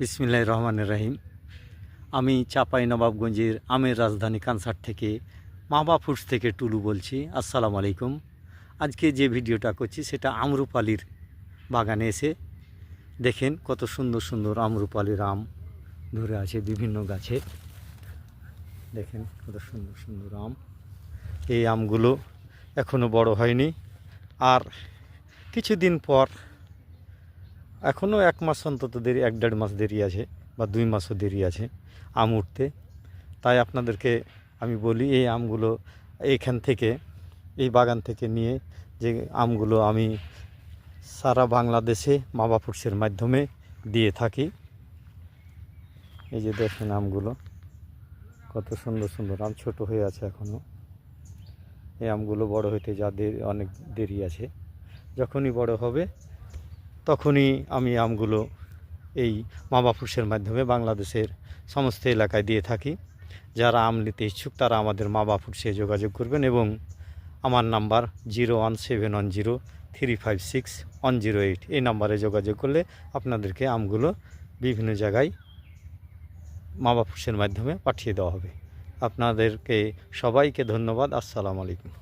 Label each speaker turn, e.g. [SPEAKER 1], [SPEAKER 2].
[SPEAKER 1] বিসমিল্লাহির রহমানির রহিম। আমি চাঁপাইনবাবগঞ্জের আমের রাজধানী কানসার থেকে মাবা ফুডস থেকে টুলু বলছি। আসসালামু আলাইকুম। আজকে যে ভিডিওটা করছি সেটা আমরুপালির বাগানে এসে দেখেন কত সুন্দর সুন্দর আমরুপালির আম ধরে আছে বিভিন্ন গাছে। দেখেন কত সুন্দর সুন্দর আম। এই আমগুলো এখনও বড় হয়নি, আর কিছুদিন পর, এখনও 1 মাস অন্তত দেরি, 1-1.5 মাস দেরি আছে, বা 2 মাসও দেরি আছে আম উঠতে। তাই আপনাদেরকে আমি বলি, এই আমগুলো এইখান থেকে, এই বাগান থেকে নিয়ে যে আমগুলো আমি সারা বাংলাদেশে মাবা ফুডসের মাধ্যমে দিয়ে থাকি। এই যে দেখেন আমগুলো কত সুন্দর সুন্দর আম, ছোট হয়ে আছে এখনও। এই আমগুলো বড় হইতে অনেক দেরি আছে। যখনই বড় হবে তখনই আমি আমগুলো এই মাবা ফুডসের মাধ্যমে বাংলাদেশের সমস্ত এলাকায় দিয়ে থাকি। যারা আম নিতে ইচ্ছুক তারা আমাদের মাবা ফুডসে যোগাযোগ করবেন, এবং আমার নাম্বার 01710356108, এই নাম্বারে যোগাযোগ করলে আপনাদেরকে আমগুলো বিভিন্ন জায়গায় মাবা ফুডসের মাধ্যমে পাঠিয়ে দেওয়া হবে। আপনাদেরকে সবাইকে ধন্যবাদ। আসসালামু আলাইকুম।